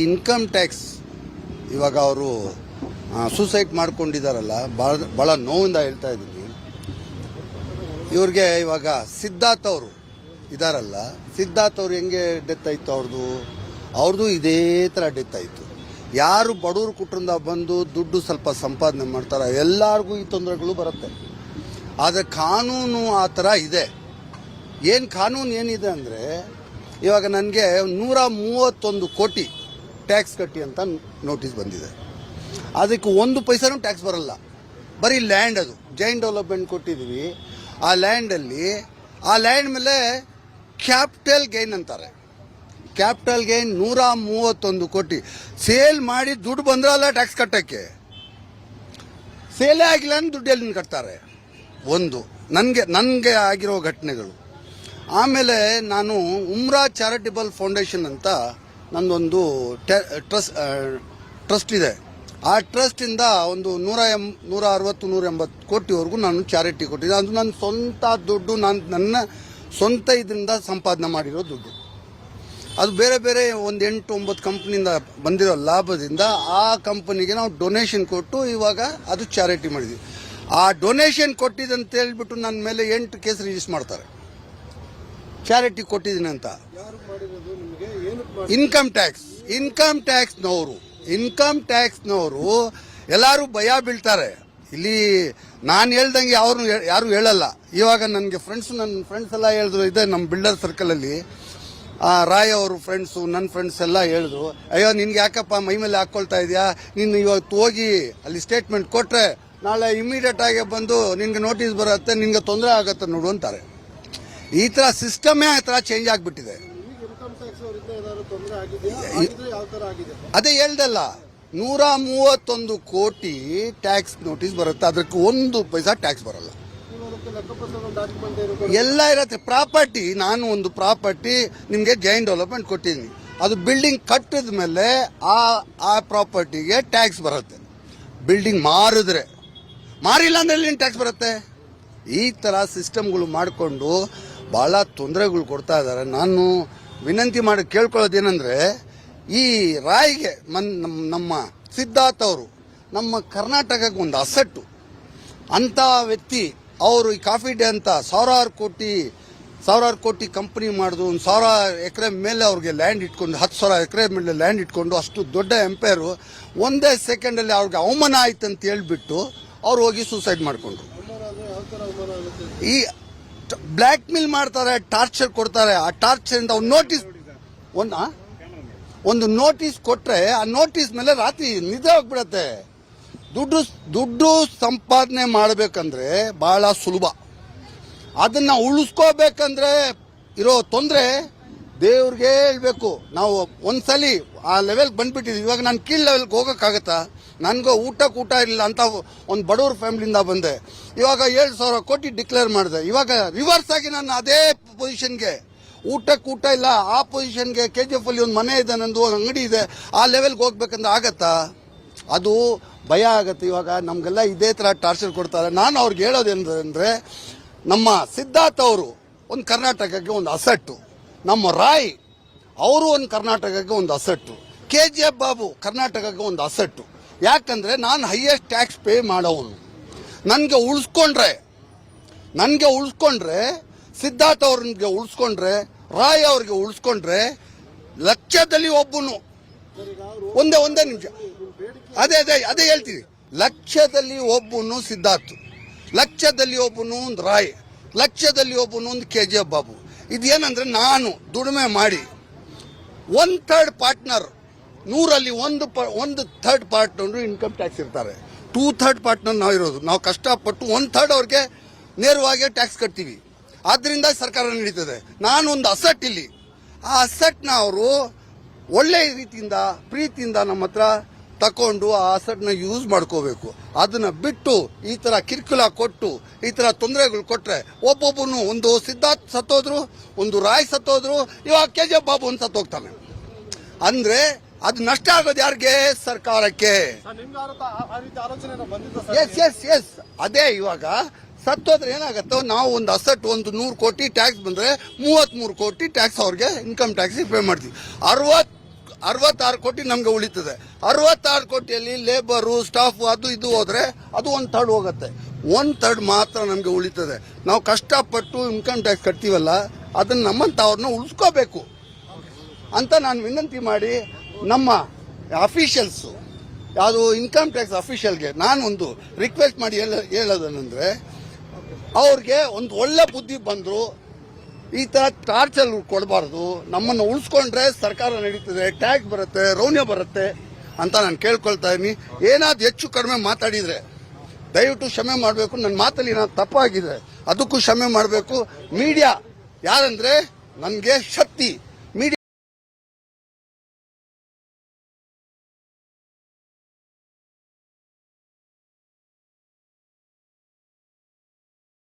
Income tax ಇವಾಗ ಅವರು suicide ಮಾಡ್ಕೊಂಡಿದ್ದಾರಲ್ಲ, ಭಾಳ ನೋವಿಂದ ಹೇಳ್ತಾ ಇದ್ದೀನಿ. ಇವ್ರಿಗೆ ಇವಾಗ ಸಿದ್ಧಾರ್ಥ್ ಅವರು ಇದಾರಲ್ಲ, ಸಿದ್ಧಾರ್ಥ್ ಅವ್ರು ಹೆಂಗೆ ಡೆತ್ ಆಯಿತು, ಅವ್ರದ್ದು ಇದೇ ಥರ ಡೆತ್ ಆಯಿತು. ಯಾರು ಬಡವರು ಕುಟುಂಬದಿಂದ ಬಂದು ದುಡ್ಡು ಸ್ವಲ್ಪ ಸಂಪಾದನೆ ಮಾಡ್ತಾರೆ ಎಲ್ಲರಿಗೂ ಈ ತೊಂದರೆಗಳು ಬರುತ್ತೆ. ಆದರೆ ಕಾನೂನು ಆ ಥರ ಇದೆ. ಕಾನೂನು ಏನಿದೆ ಅಂದರೆ, ಇವಾಗ ನನಗೆ 131 ಕೋಟಿ ಟ್ಯಾಕ್ಸ್ ಕಟ್ಟಿ ಅಂತ ನೋಟಿಸ್ ಬಂದಿದೆ. ಅದಕ್ಕೆ 1 ಪೈಸಾನೂ ಟ್ಯಾಕ್ಸ್ ಬರಲ್ಲ. ಬರೀ ಲ್ಯಾಂಡ್, ಅದು ಜೈನ್ ಡೆವಲಪ್ಮೆಂಟ್ ಕೊಟ್ಟಿದ್ದೀವಿ. ಆ ಲ್ಯಾಂಡ್ ಮೇಲೆ ಕ್ಯಾಪಿಟಲ್ ಗೈನ್ ಅಂತಾರೆ. ಕ್ಯಾಪಿಟಲ್ ಗೈನ್ 131 ಕೋಟಿ ಸೇಲ್ ಮಾಡಿ ದುಡ್ಡು ಬಂದ್ರಲ್ಲ ಟ್ಯಾಕ್ಸ್ ಕಟ್ಟಕ್ಕೆ. ಸೇಲೇ ಆಗಿಲ್ಲ ಅಂದ್ರೆ ದುಡ್ಡು ಎಲ್ಲಿ ಕಟ್ತಾರೆ? ಒಂದು ನನಗೆ ಆಗಿರೋ ಘಟನೆಗಳು. ಆಮೇಲೆ ನಾನು ಉಮ್ರಾ ಚಾರಿಟಬಲ್ ಫೌಂಡೇಶನ್ ಅಂತ ನಂದೊಂದು ಟ್ರಸ್ಟ್ ಇದೆ. ಆ ಟ್ರಸ್ಟಿಂದ ಒಂದು 160-180 ಕೋಟಿವರೆಗೂ ನಾನು ಚಾರಿಟಿ ಕೊಟ್ಟಿದ್ದೆ. ಅದು ನನ್ನ ಸ್ವಂತ ದುಡ್ಡು, ನನ್ನ ಸ್ವಂತ ಇದರಿಂದ ಸಂಪಾದನೆ ಮಾಡಿರೋ ದುಡ್ಡು. ಅದು ಬೇರೆ ಬೇರೆ ಒಂದು 8-9 ಕಂಪ್ನಿಯಿಂದ ಬಂದಿರೋ ಲಾಭದಿಂದ ಆ ಕಂಪನಿಗೆ ನಾವು ಡೊನೇಷನ್ ಕೊಟ್ಟು ಇವಾಗ ಅದು ಚಾರಿಟಿ ಮಾಡಿದ್ವಿ. ಆ ಡೊನೇಷನ್ ಕೊಟ್ಟಿದ್ದಂತ ಹೇಳ್ಬಿಟ್ಟು ನನ್ನ ಮೇಲೆ 8 ಕೇಸ್ ರಿಜಿಸ್ಟರ್ ಮಾಡ್ತಾರೆ, ಚಾರಿಟಿ ಕೊಟ್ಟಿದ್ದೀನಿ ಅಂತ. ಇನ್ಕಮ್ ಟ್ಯಾಕ್ಸ್ನವರು ಎಲ್ಲರೂ ಭಯ ಬೀಳ್ತಾರೆ. ಇಲ್ಲಿ ನಾನು ಹೇಳ್ದಂಗೆ ಯಾರು ಹೇಳಲ್ಲ. ಇವಾಗ ನನಗೆ ನನ್ನ ಫ್ರೆಂಡ್ಸ್ ಎಲ್ಲ ಹೇಳಿದ್ರು, ಇದೆ ನಮ್ಮ ಬಿಲ್ಡರ್ ಸರ್ಕಲಲ್ಲಿ ರಾಯ್ ಅವರು ಫ್ರೆಂಡ್ಸು, ನನ್ನ ಫ್ರೆಂಡ್ಸ್ ಎಲ್ಲ ಹೇಳಿದ್ರು, ಅಯ್ಯೋ ನಿನ್ಗೆ ಯಾಕಪ್ಪ ಮೈ ಮೇಲೆ ಹಾಕ್ಕೊಳ್ತಾ ಇದೆಯಾ, ನೀನು ಇವತ್ತು ಹೋಗಿ ಅಲ್ಲಿ ಸ್ಟೇಟ್ಮೆಂಟ್ ಕೊಟ್ಟರೆ ನಾಳೆ ಇಮಿಡಿಯೇಟ್ ಆಗಿ ಬಂದು ನಿನ್ಗೆ ನೋಟಿಸ್ ಬರುತ್ತೆ, ನಿನ್ಗೆ ತೊಂದರೆ ಆಗುತ್ತೆ ನೋಡು ಅಂತಾರೆ. ಈ ಥರ ಸಿಸ್ಟಮೇ ಆ ಥರ ಚೇಂಜ್ ಆಗಿಬಿಟ್ಟಿದೆ. ಅದೇ ಹೇಳ್ದಲ್ಲ, 131 ಕೋಟಿ ಟ್ಯಾಕ್ಸ್ ನೋಟಿಸ್ ಬರುತ್ತೆ, ಅದಕ್ಕೆ 1 ಪೈಸಾ ಟ್ಯಾಕ್ಸ್ ಬರಲ್ಲ. ಎಲ್ಲ ಇರತ್ತೆ. ಪ್ರಾಪರ್ಟಿ, ನಾನು ಒಂದು ಪ್ರಾಪರ್ಟಿ ನಿಮಗೆ ಜೈನ್ ಡೆವಲಪ್ಮೆಂಟ್ ಕೊಟ್ಟಿದ್ದೀನಿ, ಅದು ಬಿಲ್ಡಿಂಗ್ ಕಟ್ಟಿದ ಮೇಲೆ ಆ ಪ್ರಾಪರ್ಟಿಗೆ ಟ್ಯಾಕ್ಸ್ ಬರುತ್ತೆ. ಬಿಲ್ಡಿಂಗ್ ಮಾರಿಲ್ಲ ಅಂದ್ರೆ ಎಲ್ಲಿ ಟ್ಯಾಕ್ಸ್ ಬರುತ್ತೆ? ಈ ಥರ ಸಿಸ್ಟಮ್ಗಳು ಮಾಡಿಕೊಂಡು ಭಾಳ ತೊಂದರೆಗಳು ಕೊಡ್ತಾ ಇದ್ದಾರೆ. ನಾನು ವಿನಂತಿ ಮಾಡಿ ಕೇಳ್ಕೊಳ್ಳೋದೇನೆಂದರೆ, ಈ ರಾಯ್ಗೆ ನಮ್ಮ ಸಿದ್ಧಾರ್ಥ್ ಅವರು ನಮ್ಮ ಕರ್ನಾಟಕಕ್ಕೆ ಒಂದು ಅಸೆಟ್ಟು ಅಂಥ ವ್ಯಕ್ತಿ. ಅವರು ಈ ಕಾಫಿ ಡೇ ಅಂತ ಸಾವಿರಾರು ಕೋಟಿ ಕಂಪನಿ ಮಾಡಿದ್ರು, 1,000 ಎಕರೆ ಮೇಲೆ ಅವ್ರಿಗೆ ಲ್ಯಾಂಡ್ ಇಟ್ಕೊಂಡು, 10,000 ಎಕರೆ ಮೇಲೆ ಲ್ಯಾಂಡ್ ಇಟ್ಕೊಂಡು, ಅಷ್ಟು ದೊಡ್ಡ ಎಂಪೈರು ಒಂದೇ ಸೆಕೆಂಡಲ್ಲಿ ಅವ್ರಿಗೆ ಅವಮಾನ ಆಯ್ತು ಅಂತ ಹೇಳ್ಬಿಟ್ಟು ಅವ್ರು ಹೋಗಿ ಸೂಸೈಡ್ ಮಾಡಿಕೊಂಡ್ರು. ಈ ಬ್ಲ್ಯಾಕ್ ಮೇಲ್ ಮಾಡ್ತಾರೆ, ಟಾರ್ಚರ್ ಕೊಡ್ತಾರೆ. ಆ ಟಾರ್ಚರಿಂದ ಒಂದು ನೋಟಿಸ್ ಕೊಟ್ರೆ ಆ ನೋಟಿಸ್ ಮೇಲೆ ರಾತ್ರಿ ನಿದ್ದೆ ಹೋಗ್ಬಿಡತ್ತೆ. ದುಡ್ಡು ಸಂಪಾದನೆ ಮಾಡಬೇಕಂದ್ರೆ ಬಹಳ ಸುಲಭ. ಅದನ್ನ ಉಳಿಸ್ಕೋಬೇಕಂದ್ರೆ ಇರೋ ತೊಂದರೆ ದೇವ್ರಿಗೆ ಹೇಳ್ಬೇಕು. ನಾವು ಒಂದ್ಸಲಿ ಆ ಲೆವೆಲ್ಗೆ ಬಂದ್ಬಿಟ್ಟಿದ್ವಿ. ಇವಾಗ ನಾನು ಕೀಳ್ ಲೆವೆಲ್ಗೆ ಹೋಗೋಕ್ಕಾಗತ್ತಾ? ನನಗೂ ಊಟ ಇರಲಿಲ್ಲ ಅಂತ ಒಂದು ಬಡವ್ರ ಫ್ಯಾಮಿಲಿಯಿಂದ ಬಂದೆ. ಇವಾಗ 7,000 ಕೋಟಿ ಡಿಕ್ಲೇರ್ ಮಾಡಿದೆ. ಇವಾಗ ರಿವರ್ಸ್ ಆಗಿ ನಾನು ಅದೇ ಪೊಸಿಷನ್ಗೆ, ಊಟ ಇಲ್ಲ ಆ ಪೊಸಿಷನ್ಗೆ, KGF ಅಲ್ಲಿ ಒಂದು ಮನೆ ಇದೆ, ನಂದು ಅಂಗಡಿ ಇದೆ, ಆ ಲೆವೆಲ್ಗೆ ಹೋಗ್ಬೇಕಂದ್ರೆ ಆಗತ್ತಾ? ಅದು ಭಯ ಆಗತ್ತೆ. ಇವಾಗ ನಮಗೆಲ್ಲ ಇದೇ ಥರ ಟಾರ್ಚರ್ ಕೊಡ್ತಾರೆ. ನಾನು ಅವ್ರಿಗೆ ಹೇಳೋದೇನಂದ್ರೆ, ನಮ್ಮ ಸಿದ್ಧಾರ್ಥ್ ಅವರು ಒಂದು ಕರ್ನಾಟಕಕ್ಕೆ ಒಂದು ಅಸೆಟ್ಟು, ನಮ್ಮ ರಾಯ್ ಅವರು ಒಂದು ಕರ್ನಾಟಕಕ್ಕೆ ಒಂದು ಅಸೆಟ್ಟು, KGF ಬಾಬು ಕರ್ನಾಟಕಕ್ಕೆ ಒಂದು ಅಸೆಟ್ಟು. ಯಾಕಂದ್ರೆ ನಾನು ಹೈಯೆಸ್ಟ್ ಟ್ಯಾಕ್ಸ್ ಪೇ ಮಾಡೋನು. ನನಗೆ ಉಳಿಸ್ಕೊಂಡ್ರೆ ಸಿದ್ಧಾರ್ಥ್ ಅವ್ರಿಗೆ ಉಳಿಸ್ಕೊಂಡ್ರೆ, ರಾಯ್ ಅವ್ರಿಗೆ ಉಳಿಸ್ಕೊಂಡ್ರೆ, ಲಕ್ಷದಲ್ಲಿ ಒಬ್ಬನು ಒಂದೇ ನಿಮಿಷ, ಅದೇ ಹೇಳ್ತೀವಿ. ಲಕ್ಷದಲ್ಲಿ ಒಬ್ಬನು ಸಿದ್ಧಾರ್ಥ್, ಲಕ್ಷದಲ್ಲಿ ಒಬ್ಬನು ಒಂದು ರಾಯ್, ಲಕ್ಷದಲ್ಲಿ ಒಬ್ಬನು ಒಂದು KGF ಬಾಬು. ಇದೇನಂದ್ರೆ, ನಾನು ದುಡಿಮೆ ಮಾಡಿ 1/3 ಪಾರ್ಟ್ನರ್, 100ರಲ್ಲಿ ಒಂದು ಥರ್ಡ್ ಪಾರ್ಟ್ನರ್ ಇನ್ಕಮ್ ಟ್ಯಾಕ್ಸ್ ಇರ್ತಾರೆ. 2/3 ಪಾರ್ಟ್ನರ್ ನಾವು ಇರೋದು. ನಾವು ಕಷ್ಟಪಟ್ಟು 1/3 ಅವ್ರಿಗೆ ನೇರವಾಗಿ ಟ್ಯಾಕ್ಸ್ ಕಟ್ತೀವಿ. ಆದ್ರಿಂದ ಸರ್ಕಾರ ನಡೀತದೆ. ನಾನು ಒಂದು ಅಸೆಟ್ ಇಲ್ಲಿ, ಆ ಅಸೆಟ್ನ ಅವರು ಒಳ್ಳೆ ರೀತಿಯಿಂದ ಪ್ರೀತಿಯಿಂದ ನಮ್ಮ ಹತ್ರ ತಕೊಂಡು ಆ ಅಸೆಟ್ನ ಯೂಸ್ ಮಾಡ್ಕೋಬೇಕು. ಅದನ್ನ ಬಿಟ್ಟು ಈ ತರ ಕಿರ್ಕುಲ ಕೊಟ್ಟು ಈ ತರ ತೊಂದರೆಗಳು ಕೊಟ್ರೆ, ಒಬ್ಬೊಬ್ಬನು, ಒಂದು ಸಿದ್ಧಾರ್ಥ್ ಸತ್ತೋದ್ರು, ಒಂದು ರಾಯ್ ಸತ್ತೋದ್ರು, ಇವಾಗ KGF ಬಾಬು ಒಂದು ಸತ್ತೋಗ್ತಾನೆ ಅಂದ್ರೆ ಅದು ನಷ್ಟ ಆಗೋದು ಯಾರಿಗೆ? ಸರ್ಕಾರಕ್ಕೆ. ಎಸ್ ಅದೇ ಇವಾಗ ಸತ್ತೋದ್ರೆ ಏನಾಗತ್ತೋ, ನಾವು ಒಂದು ಅಸೆಟ್ ಒಂದು 100 ಕೋಟಿ ಟ್ಯಾಕ್ಸ್ ಬಂದ್ರೆ 33 ಕೋಟಿ ಟ್ಯಾಕ್ಸ್ ಅವ್ರಿಗೆ ಇನ್ಕಮ್ ಟ್ಯಾಕ್ಸ್ ಪೇ ಮಾಡ್ತೀವಿ. 66 ಕೋಟಿ ನಮ್ಗೆ ಉಳಿತದೆ. 66 ಕೋಟಿಯಲ್ಲಿ ಲೇಬರು ಸ್ಟಾಫ್ ಅದು ಇದು ಹೋದ್ರೆ ಅದು 1/3 ಹೋಗುತ್ತೆ. 1/3 ಮಾತ್ರ ನಮ್ಗೆ ಉಳಿತದೆ. ನಾವು ಕಷ್ಟಪಟ್ಟು ಇನ್ಕಮ್ ಟ್ಯಾಕ್ಸ್ ಕಟ್ತೀವಲ್ಲ, ಅದನ್ನ ನಮ್ಮಂತವ್ರನ್ನ ಉಳಿಸ್ಕೋಬೇಕು ಅಂತ ನಾನು ವಿನಂತಿ ಮಾಡಿ ನಮ್ಮ ಅಫಿಷಿಯಲ್ಸ್, ಯಾವುದು ಇನ್ಕಮ್ ಟ್ಯಾಕ್ಸ್ ಅಫಿಷಿಯಲ್ಗೆ ನಾನು ಒಂದು ರಿಕ್ವೆಸ್ಟ್ ಮಾಡಿ ಹೇಳೋದೇನೆಂದ್ರೆ, ಅವ್ರಿಗೆ ಒಂದು ಒಳ್ಳೆ ಬುದ್ಧಿ ಬಂದ್ರು ಈ ತರ ಟಾರ್ಚರ್ ಕೊಡಬಾರ್ದು. ನಮ್ಮನ್ನು ಉಳಿಸ್ಕೊಂಡ್ರೆ ಸರ್ಕಾರ ನಡೀತದೆ, ಟ್ಯಾಕ್ಸ್ ಬರುತ್ತೆ, ರೆವೆನ್ಯೂ ಬರುತ್ತೆ ಅಂತ ನಾನು ಕೇಳ್ಕೊಳ್ತಾ ಇದ್ದೀನಿ. ಏನಾದ್ರು ಹೆಚ್ಚು ಕಡಿಮೆ ಮಾತಾಡಿದ್ರೆ ದಯವಿಟ್ಟು ಕ್ಷಮೆ ಮಾಡಬೇಕು. ನನ್ನ ಮಾತಲ್ಲಿ ನಾನು ತಪ್ಪಾಗಿದೆ, ಅದಕ್ಕೂ ಕ್ಷಮೆ ಮಾಡಬೇಕು. ಮೀಡಿಯಾ ಯಾರಂದ್ರೆ ನನಗೆ ಶಕ್ತಿ.